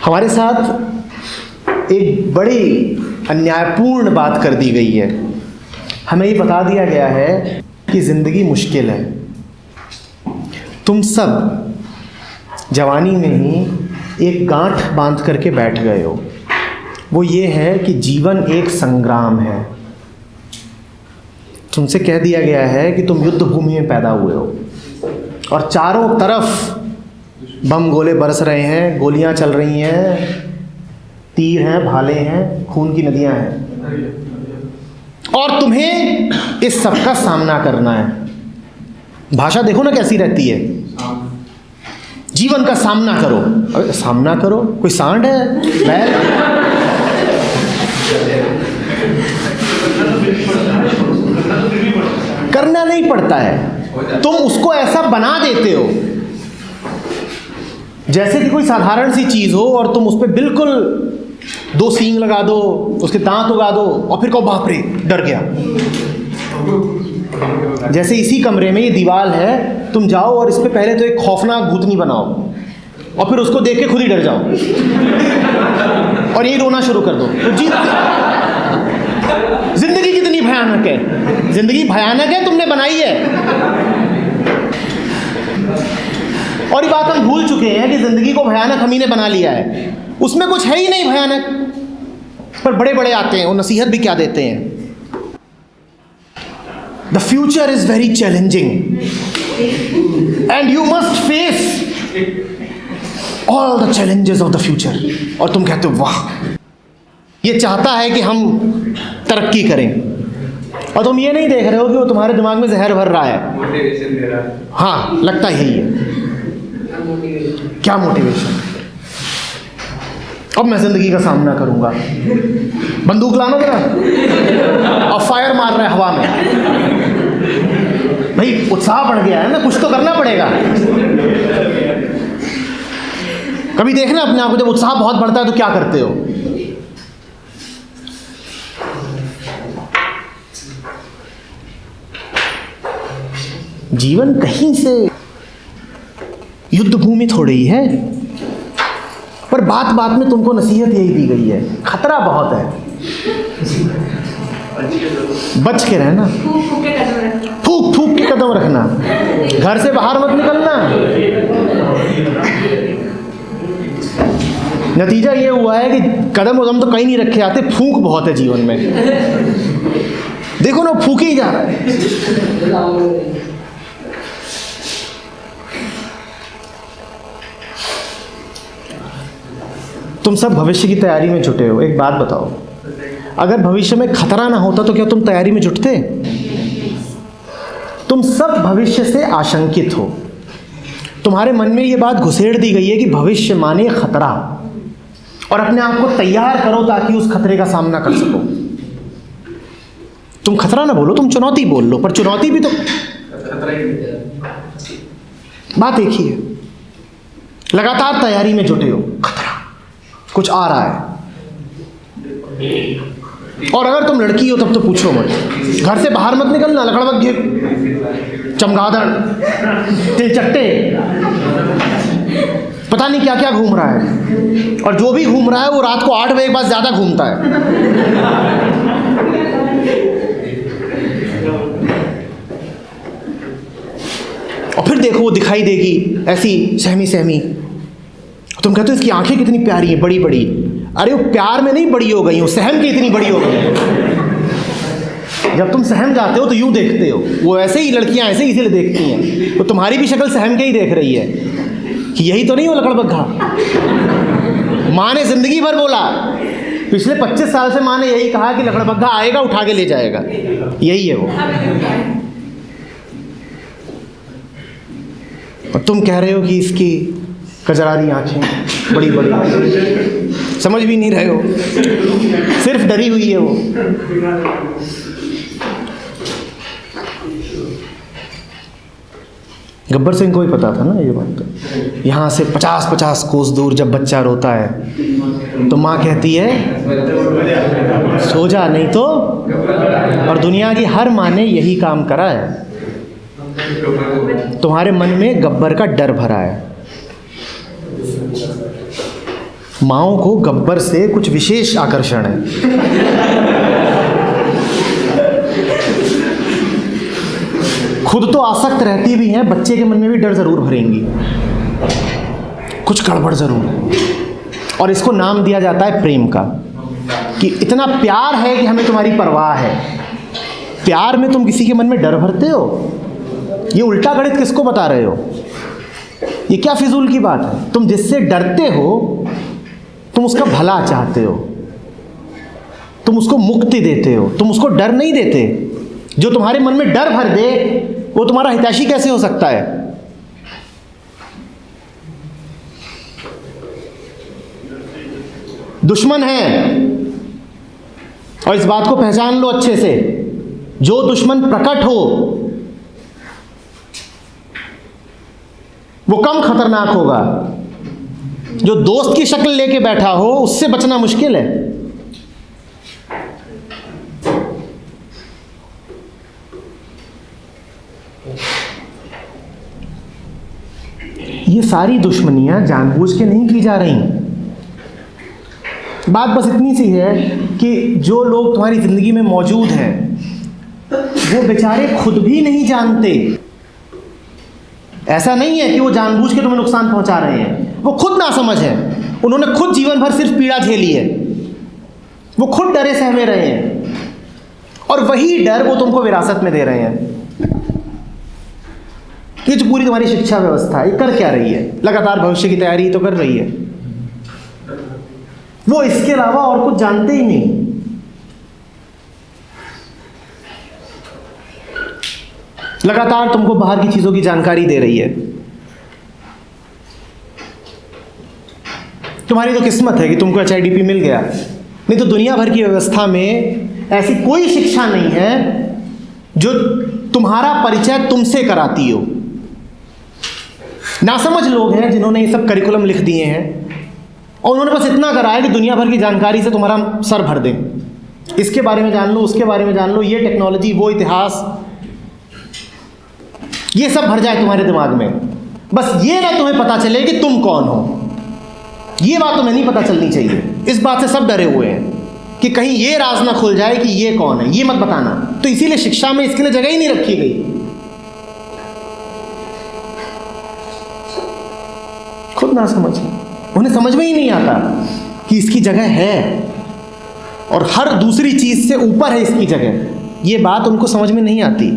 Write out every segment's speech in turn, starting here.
हमारे साथ एक बड़ी अन्यायपूर्ण बात कर दी गई है। हमें ये बता दिया गया है कि ज़िंदगी मुश्किल है। तुम सब जवानी में ही एक गांठ बांध करके बैठ गए हो। वो ये है कि जीवन एक संग्राम है। तुमसे कह दिया गया है कि तुम युद्ध भूमि में पैदा हुए हो और चारों तरफ बम गोले बरस रहे हैं, गोलियां चल रही हैं, तीर हैं, भाले हैं, खून की नदियां हैं और तुम्हें इस सब का सामना करना है। भाषा देखो ना कैसी रहती है, जीवन का सामना करो। अरे सामना करो, कोई सांड है? बैल? करना नहीं पड़ता है, तुम उसको ऐसा बना देते हो जैसे कि कोई साधारण सी चीज हो और तुम उस पर बिल्कुल दो सींग लगा दो, उसके दांत उगा दो और फिर कहो बाप रे डर गया। जैसे इसी कमरे में ये दीवार है, तुम जाओ और इस पे पहले तो एक खौफनाक भूतनी बनाओ और फिर उसको देख के खुद ही डर जाओ और यही रोना शुरू कर दो। तो जिंदगी कितनी भयानक है। जिंदगी भयानक है, तुमने बनाई है। और ये बात हम भूल चुके हैं कि जिंदगी को भयानक हम ही ने बना लिया है। उसमें कुछ है ही नहीं भयानक, पर बड़े बड़े आते हैं, वो नसीहत भी क्या देते हैं। The future is very challenging and you must face all the challenges of the future. और तुम कहते हो वाह, ये चाहता है कि हम तरक्की करें और तुम ये नहीं देख रहे हो कि वो तुम्हारे दिमाग में जहर भर रहा है, मोटिवेशन दे रहा है। हाँ लगता यही है। क्या मोटिवेशन? अब मैं जिंदगी का सामना करूंगा। बंदूक लाना जरा और फायर मार रहा है हवा में। भाई उत्साह बढ़ गया है ना, कुछ तो करना पड़ेगा। कभी देखना अपने आप को, जब उत्साह बहुत बढ़ता है तो क्या करते हो। जीवन कहीं से युद्ध भूमि थोड़ी ही है, पर बात बात में तुमको नसीहत यही दी गई है, खतरा बहुत है, बच के रहना, फूक फूक के कदम रखना, घर से बाहर मत निकलना। नतीजा ये हुआ है कि कदम उदम तो कहीं नहीं रखे आते, फूक बहुत है जीवन में। देखो ना, फूक ही जा रहा है। तुम सब भविष्य की तैयारी में जुटे हो। एक बात बताओ, अगर भविष्य में खतरा ना होता तो क्या तुम तैयारी में जुटते? तुम सब भविष्य से आशंकित हो। तुम्हारे मन में ये बात घुसेड़ दी गई है कि भविष्य माने खतरा, और अपने आप को तैयार करो ताकि उस खतरे का सामना कर सको। तुम खतरा ना बोलो, तुम चुनौती बोल लो, पर चुनौती भी तो बात एक ही है। लगातार तैयारी में जुटे हो, खतरा कुछ आ रहा है। और अगर तुम लड़की हो तब तो पूछो मत, घर से बाहर मत निकलना, लकड़बग घेर, चमगादड़, तिलचट्टे, पता नहीं क्या क्या घूम रहा है। और जो भी घूम रहा है वो रात को 8 बजे के बाद ज्यादा घूमता है। और फिर देखो वो दिखाई देगी ऐसी सहमी सहमी, तुम कहते हो इसकी आंखें कितनी प्यारी हैं, बड़ी बड़ी। अरे वो प्यार में नहीं बड़ी हो गई, वो सहम के इतनी बड़ी हो गई। जब तुम सहम जाते हो तो यूं देखते हो, वो ऐसे ही लड़कियां ऐसे ही इसीलिए देखती हैं, तो तुम्हारी भी शक्ल सहम के ही देख रही है कि यही तो नहीं हो लकड़बग्घा। माँ ने जिंदगी भर बोला, पिछले 25 साल से माँ ने यही कहा कि लकड़बग्घा आएगा, उठा के ले जाएगा, यही है वो। और तुम कह रहे हो कि इसकी कजरारी आंखें बड़ी बड़ी, समझ भी नहीं रहे हो, सिर्फ डरी हुई है वो। गब्बर सिंह को ही पता था ना ये बात। तो यहाँ से 50-50 कोस दूर जब बच्चा रोता है तो माँ कहती है सो जा, नहीं तो। और दुनिया की हर माँ ने यही काम करा है। तुम्हारे मन में गब्बर का डर भरा है। माओ को गब्बर से कुछ विशेष आकर्षण है। खुद तो आसक्त रहती भी हैं, बच्चे के मन में भी डर जरूर भरेंगी, कुछ गड़बड़ जरूर है। और इसको नाम दिया जाता है प्रेम का, कि इतना प्यार है कि हमें तुम्हारी परवाह है। प्यार में तुम किसी के मन में डर भरते हो? ये उल्टा गणित किसको बता रहे हो? ये क्या फिजूल की बात है? तुम जिससे डरते हो तुम उसका भला चाहते हो, तुम उसको मुक्ति देते हो, तुम उसको डर नहीं देते। जो तुम्हारे मन में डर भर दे वो तुम्हारा हितैषी कैसे हो सकता है? दुश्मन है, और इस बात को पहचान लो अच्छे से, जो दुश्मन प्रकट हो वो कम खतरनाक होगा। जो दोस्त की शक्ल लेके बैठा हो उससे बचना मुश्किल है। ये सारी दुश्मनियां जानबूझ के नहीं की जा रही। बात बस इतनी सी है कि जो लोग तुम्हारी जिंदगी में मौजूद हैं वो बेचारे खुद भी नहीं जानते। ऐसा नहीं है कि वो जानबूझ के तुम्हें नुकसान पहुंचा रहे हैं, वो खुद नासमझ है। उन्होंने खुद जीवन भर सिर्फ पीड़ा झेली है, वो खुद डरे सहमे रहे हैं, और वही डर वो तुमको विरासत में दे रहे हैं। ये जो पूरी तुम्हारी शिक्षा व्यवस्था है, ये कर क्या रही है? लगातार भविष्य की तैयारी तो कर रही है, वो इसके अलावा और कुछ जानते ही नहीं। लगातार तुमको बाहर की चीजों की जानकारी दे रही है। तुम्हारी तो किस्मत है कि तुमको HIDP मिल गया, नहीं तो दुनिया भर की व्यवस्था में ऐसी कोई शिक्षा नहीं है जो तुम्हारा परिचय तुमसे कराती हो। नासमझ लोग हैं जिन्होंने ये सब करिकुलम लिख दिए हैं, और उन्होंने बस इतना करा है कि दुनिया भर की जानकारी से तुम्हारा सर भर दें। इसके बारे में जान लो, उसके बारे में जान लो, ये टेक्नोलॉजी, वो इतिहास, ये सब भर जाए तुम्हारे दिमाग में। बस ये ना तुम्हें पता चले कि तुम कौन हो। ये बात तुम्हें नहीं पता चलनी चाहिए। इस बात से सब डरे हुए हैं कि कहीं ये राज ना खुल जाए कि ये कौन है, ये मत बताना। तो इसीलिए शिक्षा में इसके लिए जगह ही नहीं रखी गई। खुद ना समझ, उन्हें समझ में ही नहीं आता कि इसकी जगह है और हर दूसरी चीज से ऊपर है इसकी जगह। ये बात उनको समझ में नहीं आती।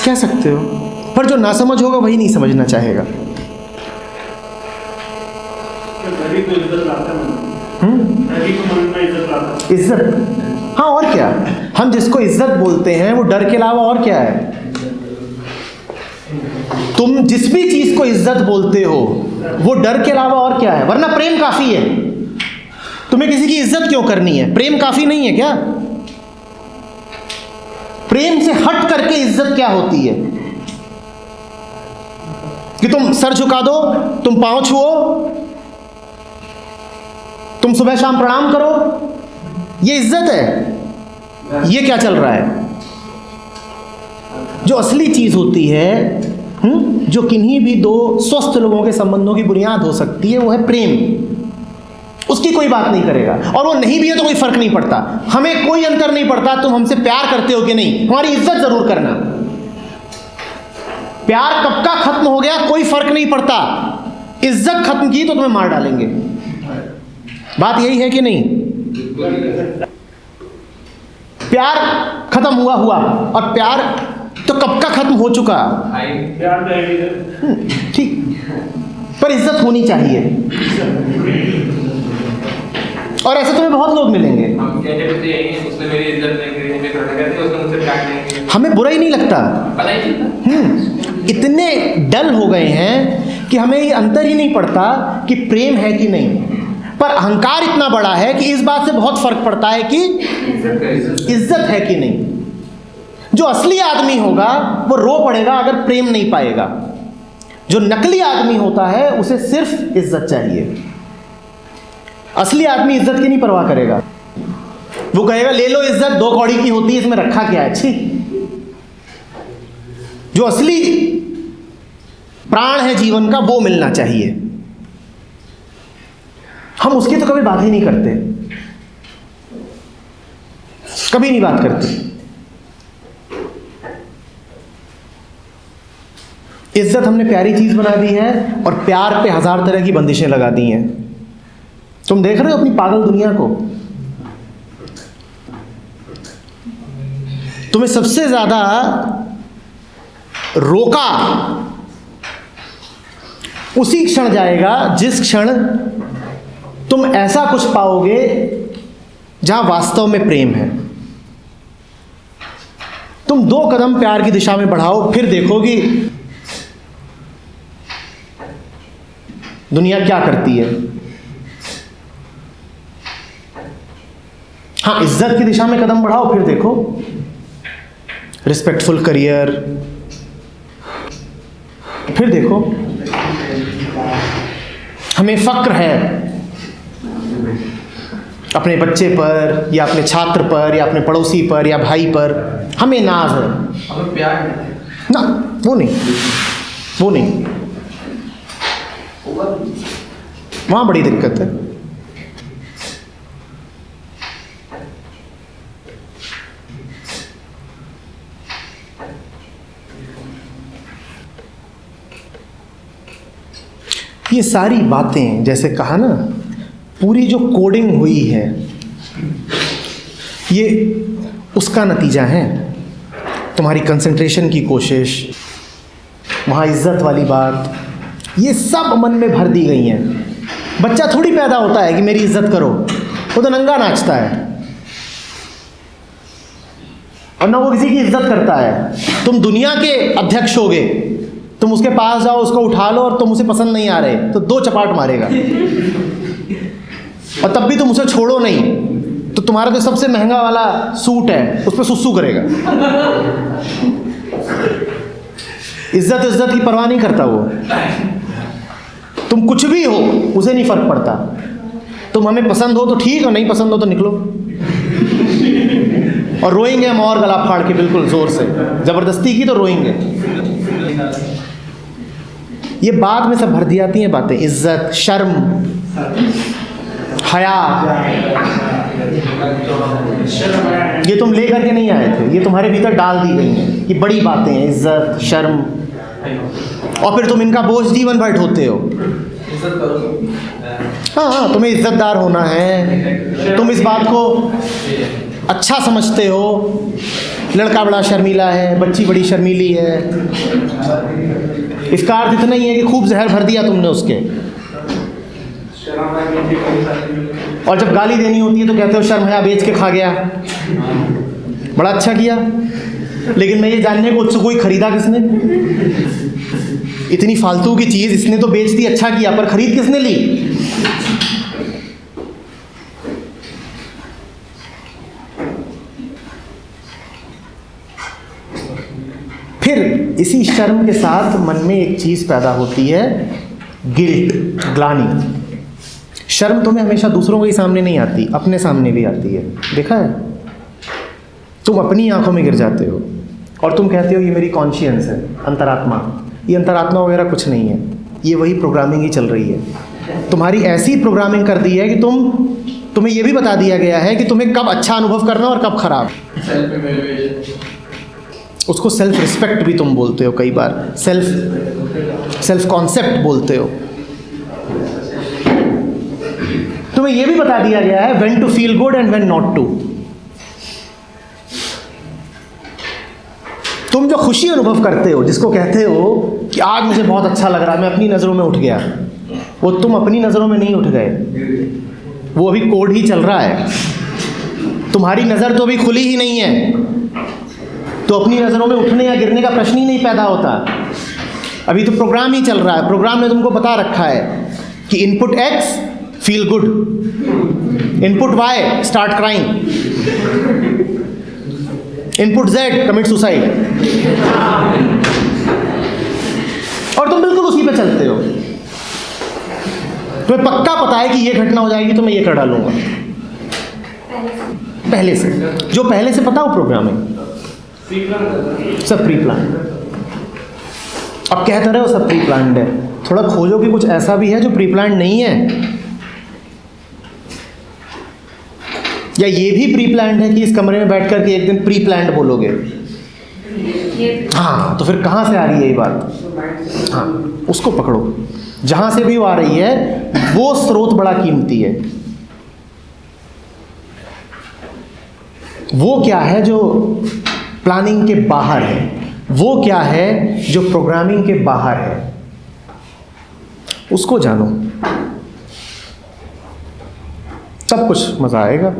कह सकते हो, पर जो ना समझ होगा वही नहीं समझना चाहेगा। इज्जत, हाँ और क्या। हम जिसको इज्जत बोलते हैं वो डर के अलावा और क्या है? तुम जिस भी चीज को इज्जत बोलते हो वो डर के अलावा और क्या है? वरना प्रेम काफी है। तुम्हें किसी की इज्जत क्यों करनी है? प्रेम काफी नहीं है क्या? प्रेम से हट करके इज्जत क्या होती है? कि तुम सर झुका दो, तुम पांव छुओ, तुम सुबह शाम प्रणाम करो, ये इज्जत है? ये क्या चल रहा है? जो असली चीज होती है, जो किन्हीं भी दो स्वस्थ लोगों के संबंधों की बुनियाद हो सकती है, वो है प्रेम। उसकी कोई बात नहीं करेगा, और वो नहीं भी है तो कोई फर्क नहीं पड़ता। हमें कोई अंतर नहीं पड़ता तुम हमसे प्यार करते हो कि नहीं, हमारी इज्जत जरूर करना। प्यार कब का खत्म हो गया कोई फर्क नहीं पड़ता, इज्जत खत्म की तो तुम्हें मार डालेंगे। बात यही है कि नहीं? प्यार खत्म हुआ, और प्यार तो कब का खत्म हो चुका। ठीक, पर इज्जत होनी चाहिए, और ऐसे तुम्हें बहुत लोग मिलेंगे। हमें बुरा ही नहीं लगता। इतने डल हो गए हैं कि हमें ये अंतर ही नहीं पड़ता कि प्रेम है कि नहीं। पर अहंकार इतना बड़ा है कि इस बात से बहुत फर्क पड़ता है कि इज्जत है कि नहीं। जो असली आदमी होगा वो रो पड़ेगा अगर प्रेम नहीं पाएगा। जो नकली आदमी होता है उसे सिर्फ इज्जत चाहिए। असली आदमी इज्जत की नहीं परवाह करेगा। वो कहेगा ले लो इज्जत, 2 कौड़ी की होती है, इसमें रखा क्या है, छी। जो असली प्राण है जीवन का, वो मिलना चाहिए। हम उसकी तो कभी बात ही नहीं करते, कभी नहीं बात करते। इज्जत हमने प्यारी चीज बना दी है और प्यार पे हजार तरह की बंदिशें लगा दी हैं। तुम देख रहे हो अपनी पागल दुनिया को। तुम्हें सबसे ज्यादा रोका उसी क्षण जाएगा जिस क्षण तुम ऐसा कुछ पाओगे जहां वास्तव में प्रेम है। तुम 2 कदम प्यार की दिशा में बढ़ाओ, फिर देखोगी दुनिया क्या करती है। हाँ, इज्जत की दिशा में कदम बढ़ाओ, फिर देखो रिस्पेक्टफुल करियर, फिर देखो हमें फक्र है अपने बच्चे पर या अपने छात्र पर या अपने पड़ोसी पर या भाई पर, हमें नाज है, हमें प्यार ना, वो नहीं, वो नहीं, वहां बड़ी दिक्कत है। ये सारी बातें, जैसे कहा ना, पूरी जो कोडिंग हुई है ये उसका नतीजा है। तुम्हारी कंसंट्रेशन की कोशिश, वहाँ इज्जत वाली बात, ये सब मन में भर दी गई हैं। बच्चा थोड़ी पैदा होता है कि मेरी इज्जत करो, वो तो नंगा नाचता है और ना वो किसी की इज्जत करता है। तुम दुनिया के अध्यक्ष होगे, तुम उसके पास जाओ, उसको उठा लो और तुम उसे पसंद नहीं आ रहे तो 2 चपाट मारेगा और तब भी तुम उसे छोड़ो नहीं तो तुम्हारा जो सबसे महंगा वाला सूट है उस पर सुसु करेगा। इज्जत की परवाह नहीं करता वो। तुम कुछ भी हो उसे नहीं फर्क पड़ता। तुम हमें पसंद हो तो ठीक, और नहीं पसंद हो तो निकलो। और रोएंगे हम और गला फाड़ के, बिल्कुल जोर से, जबरदस्ती की तो रोएंगे। ये बाद में सब भर दी जाती हैं बातें, इज्जत, शर्म, हया, ये तुम ले करके नहीं आए थे, ये तुम्हारे भीतर डाल दी गई हैं। ये बड़ी बातें हैं, इज्जत, शर्म, और फिर तुम इनका बोझ जीवन भर ढोते हो। हाँ, तुम्हें इज्जतदार होना है, तुम इस बात को अच्छा समझते हो। लड़का बड़ा शर्मीला है, बच्ची बड़ी शर्मीली है, इसका अर्थ इतना ही है कि खूब जहर भर दिया तुमने उसके। और जब गाली देनी होती है तो कहते हो शर्म हया बेच के खा गया, बड़ा अच्छा किया। लेकिन मैं ये जानने को उत्सुक हुई, खरीदा किसने? इतनी फालतू की चीज़ इसने तो बेच दी, अच्छा किया, पर खरीद किसने ली? फिर इसी शर्म के साथ मन में एक चीज़ पैदा होती है, गिल्ट, ग्लानि। शर्म तुम्हें हमेशा दूसरों के सामने नहीं आती, अपने सामने भी आती है। देखा है? तुम अपनी आंखों में गिर जाते हो और तुम कहते हो ये मेरी कॉन्शियंस है, अंतरात्मा। ये अंतरात्मा वगैरह कुछ नहीं है, ये वही प्रोग्रामिंग ही चल रही है। तुम्हारी ऐसी प्रोग्रामिंग कर दी है कि तुम्हें ये भी बता दिया गया है कि तुम्हें कब अच्छा अनुभव करना और कब खराब। उसको सेल्फ रिस्पेक्ट भी तुम बोलते हो, कई बार सेल्फ कॉन्सेप्ट बोलते हो। तुम्हें यह भी बता दिया गया है when to feel good and when not to. तुम जो खुशी अनुभव करते हो, जिसको कहते हो कि आज मुझे बहुत अच्छा लग रहा है, मैं अपनी नज़रों में उठ गया, वो तुम अपनी नज़रों में नहीं उठ गए, वो अभी कोड ही चल रहा है। तुम्हारी नज़र तो अभी खुली ही नहीं है, तो अपनी नज़रों में उठने या गिरने का प्रश्न ही नहीं पैदा होता। अभी तो प्रोग्राम ही चल रहा है। प्रोग्राम ने तुमको बता रखा है कि input X feel good, input Y start crying, input Z commit suicide, और तुम बिल्कुल उसी पे चलते हो। तुम्हें पक्का पता है कि ये घटना हो जाएगी तो मैं ये कर डालूंगा, पहले से, जो पहले से पता हो प्रोग्रामिंग, सब प्री प्लान। अब कहते रहे हो सब प्री प्लान्ड है, थोड़ा खोजो कि कुछ ऐसा भी है जो प्री प्लान्ड नहीं है, या ये भी प्री प्लान्ड है कि इस कमरे में बैठ करके एक दिन प्री प्लान्ड बोलोगे। हाँ, तो फिर कहाँ से आ रही है ये बात? हाँ, उसको पकड़ो, जहाँ से भी वो आ रही है वो स्रोत बड़ा कीमती है। वो क्या है जो प्लानिंग के बाहर है, वो क्या है जो प्रोग्रामिंग के बाहर है, उसको जानो, सब कुछ मज़ा आएगा।